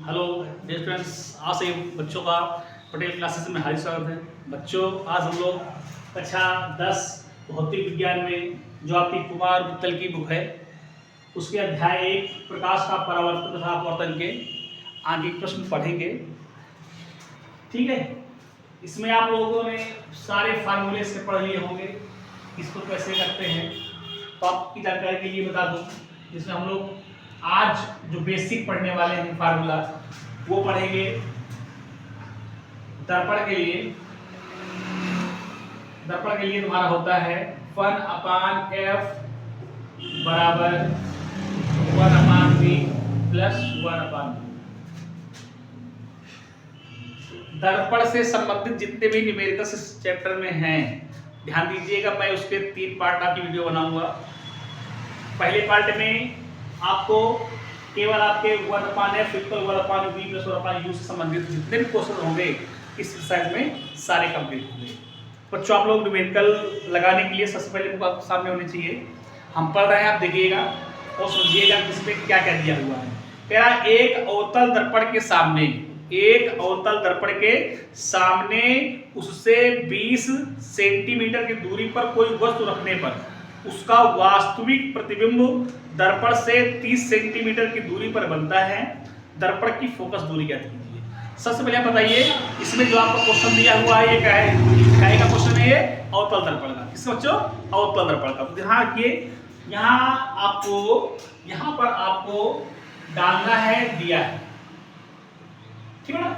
Hello dear students, आज से बच्चों का पटेल क्लासेस में हार्दिक स्वागत है। बच्चों, आज हम लोग कक्षा 10 भौतिक विज्ञान में जो आपकी कुमार मित्तल की बुक है उसके अध्याय 1 प्रकाश का परावर्तन तथा अपवर्तन के आगे प्रश्न पढ़ेंगे। ठीक है, इसमें आप लोगों ने सारे फार्मूले से पढ़ लिए होंगे, इसको कैसे करते हैं। तो आपकी जानकारी के लिए बता दूं, जिसमें हम लोग आज जो बेसिक पढ़ने वाले हैं फार्मूला वो पढ़ेंगे। दर्पण के लिए तुम्हारा होता है 1/f बराबर 1/v प्लस 1/v। दर्पण से संबंधित जितने भी न्यूमेरिकल्स इस चैप्टर में हैं, ध्यान दीजिएगा। मैं उसके 3 पार्ट की वीडियो बनाऊंगा। पहले पार्ट में आपको केवल आपके 1/f = 1/v प्लस 1/u से संबंधित जितने भी क्वेश्चन होंगे इस एक्सरसाइज में सारे कंप्लीट होंगे। बच्चों, आप लोग न्यूमेरिकल लगाने के लिए सबसे पहले बुक आपके सामने होनी चाहिए। हम पढ़ रहे हैं, आप देखिएगा और समझिएगा इसमें क्या क्या दिया हुआ है। तेरा एक अवतल दर्पण के सामने उससे 20 सेंटीमीटर की दूरी पर कोई वस्तु रखने पर उसका वास्तविक प्रतिबिंब दर्पण से 30 सेंटीमीटर की दूरी पर बनता है। दर्पण की फोकस दूरी ज्ञात कीजिए। सबसे पहले बताइए, इसमें जो आपका क्वेश्चन दिया हुआ है ये क्या है? क्या का क्वेश्चन है? ये अवतल दर्पण का। किसका बच्चों? अवतल दर्पण का। ध्यान रखिए, यहाँ पर आपको डालना है दिया है, ठीक है ना।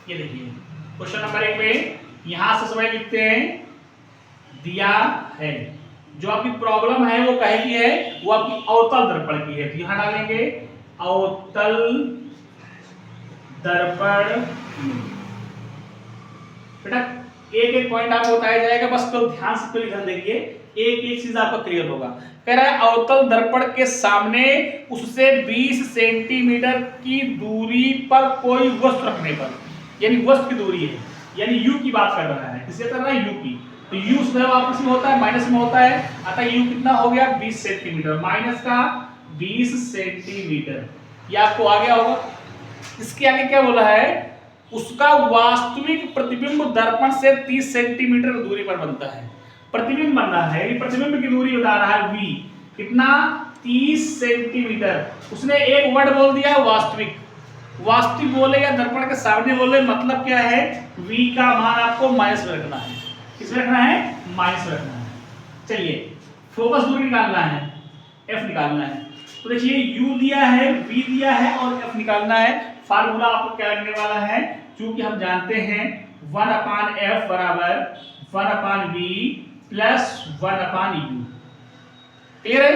ये देखिए क्वेश्चन नंबर 1 में यहां से समय लिखते हैं दिया है। जो आपकी प्रॉब्लम है वो कहे की है, वो आपकी अवतल दर्पण की है। तो यहां डालेंगे अवतल दर्पण। बेटा एक एक पॉइंट आपको बताया जाएगा, बस तो ध्यान से ध्यान देखिए, एक एक चीज आपका क्लियर होगा। कह रहा है अवतल दर्पण के सामने उससे 20 सेंटीमीटर की दूरी पर कोई वस्तु रखने पर, यानी वस्तु की दूरी है, यानी u की बात कर रहा है। किससे कर रहा है? u की। तो u स्वयं आपस में होता है, माइनस में होता है, अतः u कितना हो गया? 20 सेंटीमीटर। माइनस का 20 सेंटीमीटर, ये आपको आ गया होगा। इसके आगे क्या बोला है? उसका वास्तविक प्रतिबिंब दर्पण से 30 सेंटीमीटर दूरी पर बनता है। प्रतिबिंब बन रहा है, ये प्रतिबिंब की दूरी बता रहा है v। कितना? 30 सेंटीमीटर। उसने एक वर्ड बोल दिया वास्तविक। वास्तविक बोले या दर्पण के सामने बोले, मतलब क्या है? v का मान आपको माइनस में रखना है। किसमें रखना है? माइनस में रखना है। चलिए, फोकस दूरी निकालना है, f निकालना है। तो देखिए u दिया है, v दिया है और f निकालना है। फार्मूला आपको क्या लगने वाला है? क्योंकि हम जानते हैं 1/f बराबर 1/v प्लस 1/u। क्लियर है?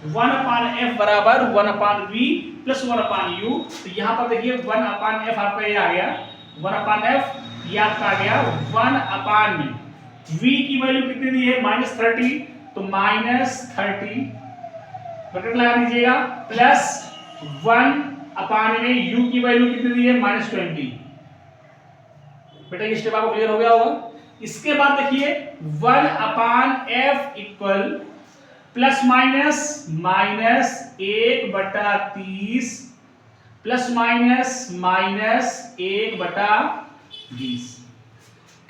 1/f बराबर 1/v प्लस 1/u। तो यहाँ पर देखिए 1/f आपका ये आ गया, 1/f ये आपका आ गया 1/v। v की वैल्यू कितनी दी है? -30, तो -30 ब्रैकेट लगा दीजिएगा, प्लस 1/में u की वैल्यू कितनी दी है? -20। बेटा ये स्टेप आपको क्लियर हो गया होगा। इसके बाद देखिए 1/f equal plus minus -1/30 plus minus -1/20।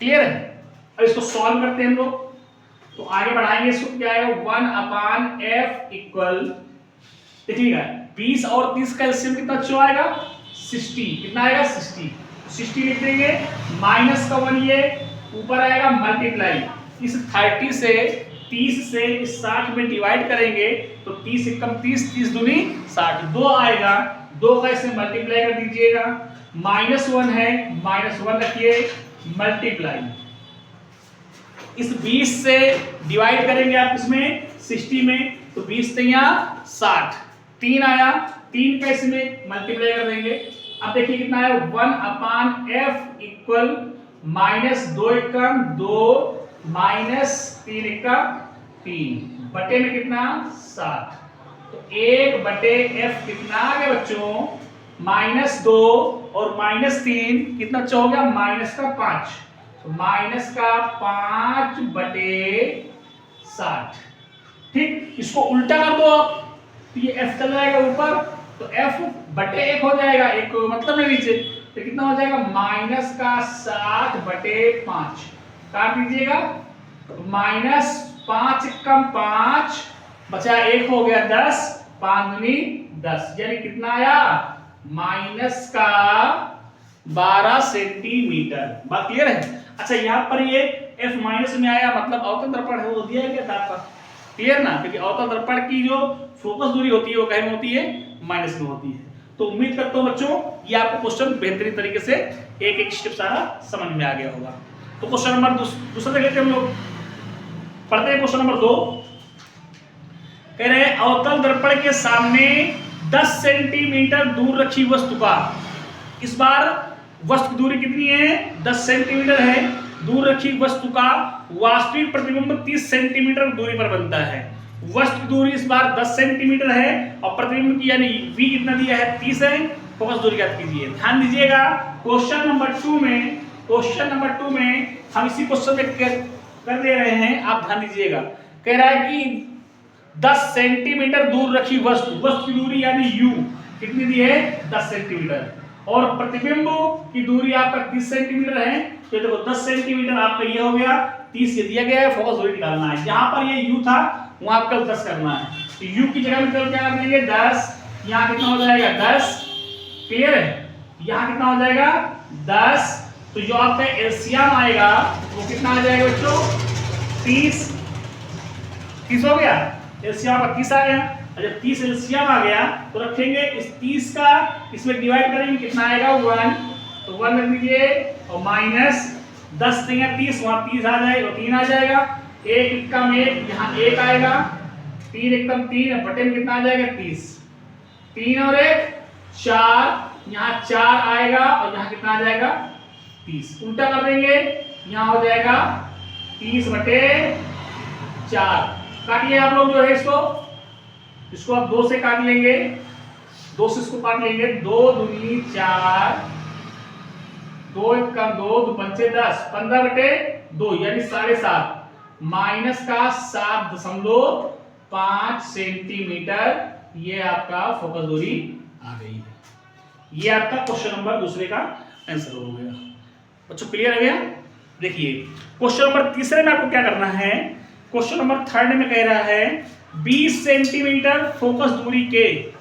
Clear है? अब इसको सॉल्व करते हैं हम लोग, तो आगे बढ़ाएंगे इसको। क्या आएगा? 1/f इक्वल, देखिएगा 20 और 30 का एलसीएम कितना बच्चों आएगा? 60। कितना आएगा? 60 लिख देंगे। माइनस का 1 ये ऊपर आएगा, मल्टीप्लाई इस 30 से 30 से इस 60 में डिवाइड करेंगे तो 30 × 30, 30 दूनी 60, 2 आएगा। 2 का इसे मल्टीप्लाई कर दीजिएगा। -1 है, -1 रखिए, मल्टीप्लाई इस 20 से डिवाइड करेंगे आप इसमें 60 में, तो 20 यहाँ 60, 3 आया, 3 का इसमें मल्टीप्लाई कर देंगे। अब देखिए कितना आया? 1/f इक्वल -2 एकम 2 -3 एकम 3 बटे में कितना? 60। तो 1/f कितना आ गया बच्चों? -2 और -3 कितना हो गया? -5। तो -5/60। ठीक, इसको उल्टा कर दो आप, तो ये f चला जाएगा ऊपर तो F बटे 1 हो जाएगा, एक मतलब है नीचे, तो कितना हो जाएगा माइनस का 7 बटे 5, काट दीजिएगा, माइनस 5 कम 5 बचा 1 हो गया 10, 5 दूनी 10, यानी कितना आया माइनस का 12 सेंटीमीटर। बात क्लियर है? अच्छा यहाँ पर ये F माइनस में आया, मतलब अवतल दर्पण है वो दिया है क्या था आपका, क्लियर ना, क्योंकि अवतल दर्पण की जो फोकस दूरी होती है वो कहीं में होती है माइनस में होती है। तो उम्मीद करता हूं बच्चों ये आपको क्वेश्चन बेहतरीन तरीके से एक एक स्टेप सारा समझ में आ गया होगा। तो क्वेश्चन नंबर दूसरा देख लेते हैं हम लोग, पढ़ते हैं क्वेश्चन नंबर 2। कह रहे हैं अवतल दर्पण के सामने 10 सेंटीमीटर दूर रखी वस्तु का, इस बार वस्तु की दूरी कितनी है 10 सेंटीमीटर है, दूर रखी वस्तु का वास्तविक प्रतिबिंब 30 सेंटीमीटर दूरी पर बनता है। वस्तु की दूरी इस बार 10 सेंटीमीटर है और प्रतिबिंब की यानी v कितना दिया है 30 है, फोकस दूरी ज्ञात कीजिए। ध्यान दीजिएगा क्वेश्चन नंबर 2 में हम इसी क्वेश्चन में कर दे रहे हैं, आप ध्यान दीजिएगा। कह रहा है कि 10 सेंटीमीटर दूर रखी वस्तु की दूरी यानी u कितनी दी है 10 सेंटीमीटर और प्रतिबिंब की दूरी आपका 30 सेंटीमीटर है। तो देखो 10 सेंटीमीटर आपका ये हो गया, 30 ये दिया गया है, फोकस दूरी निकालना है। जहां पर ये u था वहां आपको 10 करना है, तो u की जगह में क्या कर देंगे 10, यहाँ कितना हो जाएगा 10, क्लियर है, यहाँ कितना हो जाएगा 10, तो जो आपका एलसीएम आएगा वो कितना आ जाएगा बच्चों 30 हो गया, एलसीएम आपका 30 आ गया। जब 30 एलसीएम आ गया तो रखेंगे इस 30 का इसमें डिवाइड करेंगे, कितना आएगा 1, तो 1 रख दीजिए और माइनस 10 देंगे 30, वहां 30 आ जाएगा और 3 आ जाएगा, 1 कम 1 यहाँ 1 आएगा, 3 एकदम 3 बटे में कितना आ जाएगा 30, 3 और 1 4, यहाँ 4 आएगा और यहाँ कितना आ जाएगा 30, उल्टा कर देंगे, यहाँ हो जाएगा 30 बटे 4। काटिए आप लोग जो है इसको आप 2 से काट लेंगे, 2 से इसको काट लेंगे, 2 दूनी 4, 2 1 कम 2, 2 पंचे 10, 15 बटे 2 यानी 7.5, माइनस का 7.5 सेंटीमीटर, ये आपका फोकस दूरी आ गई है। ये आपका क्वेश्चन नंबर दूसरे का आंसर हो गया। बच्चों क्लियर हो गया? देखिए क्वेश्चन नंबर तीसरे में आपको क्या करना है, क्वेश्चन नंबर 3 में कह रहा है 20 सेंटीमीटर फोकस दूरी के,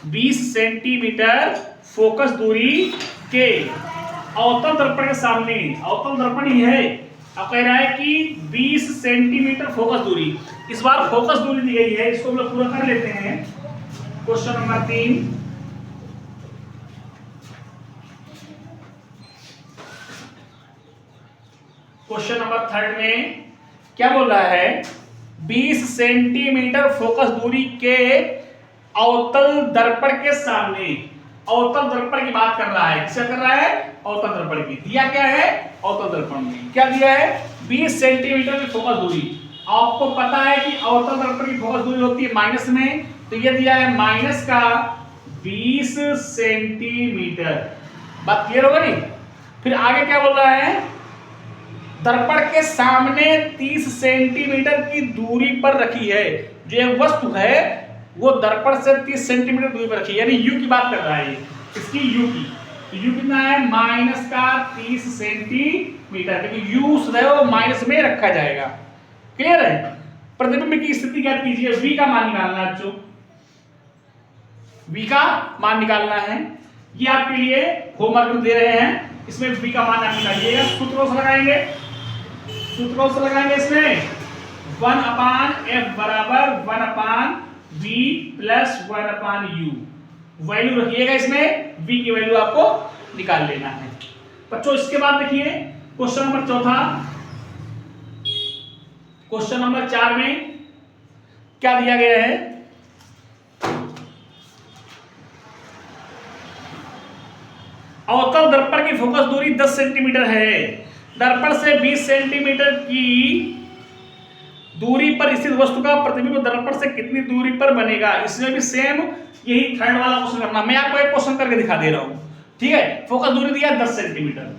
20 सेंटीमीटर फोकस दूरी के अवतल दर्पण के सामने, अवतल दर्पण ही है, अब कह रहा है कि 20 सेंटीमीटर फोकस दूरी, इस बार फोकस दूरी दी गई है, इसको हम लोग पूरा कर लेते हैं। क्वेश्चन नंबर 3, क्वेश्चन नंबर 3 में क्या बोल रहा है 20 सेंटीमीटर फोकस दूरी के अवतल दर्पण के सामने, अवतल दर्पण की बात कर रहा है, किसका कर रहा है अवतल दर्पण की, दिया क्या है अवतल दर्पण में क्या दिया है 20 सेंटीमीटर की फोकस दूरी। आपको पता है कि अवतल दर्पण की फोकस दूरी होती है माइनस में, तो ये दिया है माइनस का 20 सेंटीमीटर। बात क्लियर हो गई? फिर आगे क्या बोल रहा है दर्पण के सामने 30 सेंटीमीटर की दूरी पर रखी है, जो एक वस्तु है वो दर्पण से 30 सेंटीमीटर दूरी पर रखी है, यानी u की बात कर रहा है, इसकी u की, तो u कितना है माइनस का 30 सेंटीमीटर, क्योंकि u सदैव वो माइनस में रखा जाएगा। क्लियर है? प्रतिबिंब की स्थिति ज्ञात कीजिए, v का मान निकालना है बच्चों, v का मान निकालना है, ये आपके लिए होमवर्क में दे रहे हैं, इसमें v का मान आप निकालिएगा, सूत्रों से लगाएंगे, सूत्रों से लगाएंगे इसमें 1/f बराबर 1/v प्लस 1/u, वैल्यू रखिएगा इसमें, v की वैल्यू आपको निकाल लेना है बच्चों। इसके बाद देखिए क्वेश्चन नंबर 4, क्वेश्चन नंबर 4 में क्या दिया गया है, अवतल दर्पण की फोकस दूरी 10 सेंटीमीटर है, दर्पण से 20 सेंटीमीटर की दूरी पर स्थित वस्तु का प्रतिबिंब दर्पण से कितनी दूरी पर बनेगा। इसमें भी सेम यही थर्ड वाला क्वेश्चन करना, मैं आपको एक क्वेश्चन करके दिखा दे रहा हूं, ठीक है। फोकस दूरी दिया 10 सेंटीमीटर,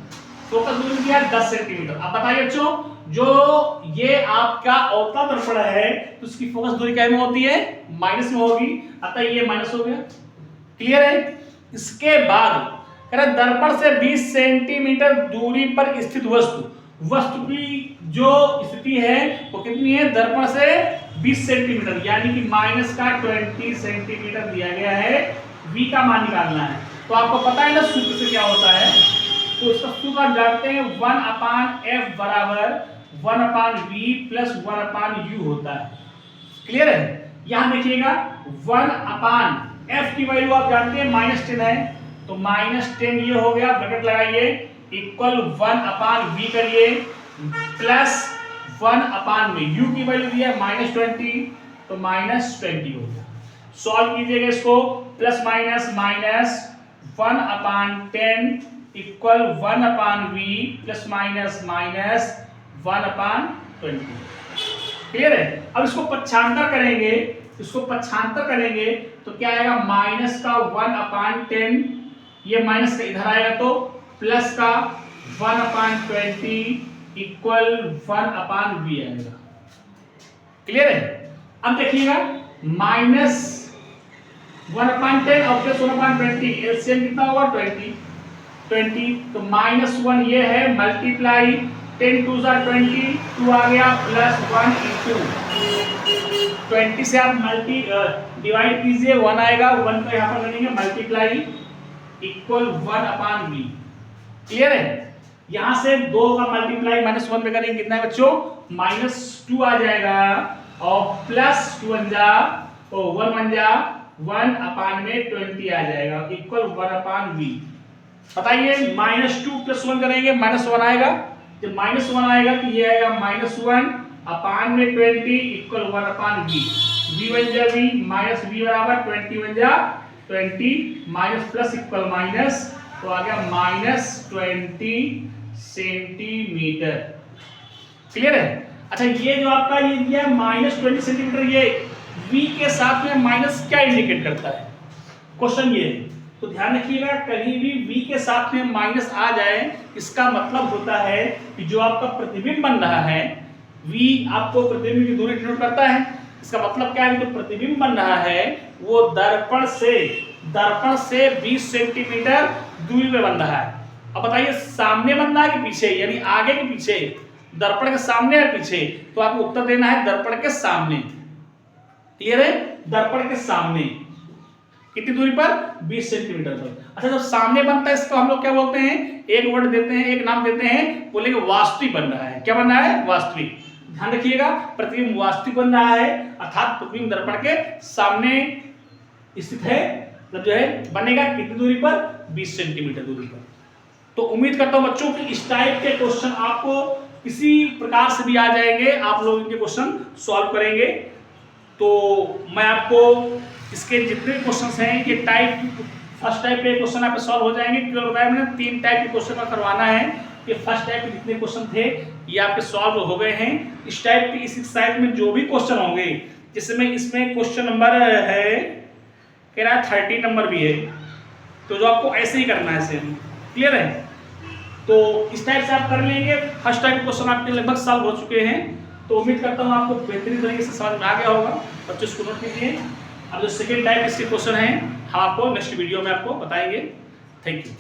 फोकस दूरी दिया 10 सेंटीमीटर। अब बताइए बच्चों, जो ये आपका अवतल दर्पण है तो उसकी फोकस दूरी क्या में होती है माइनस में होगी, अतः ये माइनस हो गया, क्लियर है। इसके बाद कह रहा दर्पण से 20 सेंटीमीटर दूरी पर स्थित वस्तु की जो स्थिति है वो कितनी है, दर्पण से 20 सेंटीमीटर यानी कि माइनस का 20 सेंटीमीटर दिया गया है। v का मान निकालना है। तो आपको पता है ना सूत्र से क्या होता है, तो इसका सूत्र आप जानते हैं 1/f बराबर 1/v प्लस 1/u होता है। क्लियर है। यहां देखिएगा 1/f की वैल्यू आप जानते हैं -10 है, तो -10 ये हो गया, ब्रैकेट लगाइए, इक्वल 1/v करिए प्लस 1/में u की वैल्यू दी है -20, तो -20 हो गया। सॉल्व कीजिएगा इसको, plus minus minus 1/10 equal 1/v plus minus minus 1/20। Clear है। अब इसको पक्षांतर करेंगे, तो क्या आएगा, माइनस का 1/10, ये माइनस का इधर आएगा तो प्लस का 1/20 इक्वल 1/v आएगा। क्लियर है। अब देखिएगा माइनस 1/10 और प्लस 1/20 एलसीएम कितना होगा 20, तो -1 ये है मल्टीप्लाई 10 2 20, 2 आ गया प्लस 1 into 20 से आप डिवाइड कीजिए, 1 आएगा, 1 को यहाँ पर करेंगे मल्टीप्लाई इक्वल 1/v। क्लियर है। यहाँ से 2 का मल्टीप्लाई -1 पे करेंगे, कितना है बच्चों, -2 आ जाएगा और प्लस 2 1 जा 1/20 आ जाएगा इक्वल 1/v। बताइए -2 प्लस 1 करेंगे -1 आएगा, जब -1 आएगा तो ये आएगा -1/20 इक्वल 1/v। v बन जा v माइनस v बराबर 20 बन जा 20 माइनस प्लस इक्वल माइनस, तो आ गया -20 सेंटीमीटर। क्लियर है। अच्छा ये जो आपका ये दिया है -20 सेंटीमीटर, ये v के साथ में माइनस क्या इंडिकेट करता है, क्वेश्चन ये है। तो ध्यान रखिएगा कहीं भी v के साथ में माइनस आ जाए इसका मतलब होता है कि जो आपका प्रतिबिंब बन रहा है, v आपको प्रतिबिंब की दूरी डिनोट करता है। इसका मतलब क्या है, जो प्रतिबिंब बन रहा है वो दर्पण से 20 सेंटीमीटर दूरी पे बन रहा है। अब बताइए सामने बन रहा है कि पीछे, यानी आगे के पीछे, दर्पण के सामने या पीछे, तो आपको उत्तर देना है दर्पण के सामने। क्लियर है। दर्पण के सामने कितनी दूरी पर, 20 सेंटीमीटर पर। अच्छा जब सामने बनता है इसको हम लोग क्या बोलते हैं, एक वर्ड देते हैं, एक नाम देते हैं, बोलेंगे वास्तविक बन रहा है। क्या बन रहा है, वास्तविक। ध्यान रखिएगा प्रतिबिंब वास्तविक बन रहा है, अर्थात प्रतिबिंब दर्पण के सामने स्थित है, मतलब जो है बनेगा कितनी दूरी पर, 20 सेंटीमीटर दूरी पर। तो उम्मीद करता हूं बच्चों कि इस टाइप के क्वेश्चन आपको किसी प्रकार से भी आ जाएंगे, आप लोग इनके क्वेश्चन सॉल्व करेंगे। तो मैं आपको इसके जितने क्वेश्चंस हैं ये फर्स्ट टाइप के क्वेश्चन आपके सॉल्व हो जाएंगे, क्लियर बताया मैंने 3 टाइप के क्वेश्चन का करवाना है। ये फर्स्ट टाइप के जितने क्वेश्चन थे ये आपके सॉल्व हो गए हैं। इस टाइप के इस एक्सरसाइज में जो भी क्वेश्चन होंगे, जिसमें इसमें क्वेश्चन नंबर है कह रहा है 30 नंबर भी है, तो जो आपको ऐसे ही करना है सेम। क्लियर है। तो इस टाइप से आप कर लेंगे। फर्स्ट टाइप क्वेश्चन आपके लगभग सॉल्व हो चुके हैं, तो उम्मीद करता हूँ आपको बेहतरीन तरीके से समझ में आ गया होगा। बच्चों इसको नोट कीजिए। अब जो सेकेंड टाइप इसके क्वेश्चन हैं हम आपको नेक्स्ट वीडियो में आपको बताएंगे। Thank you.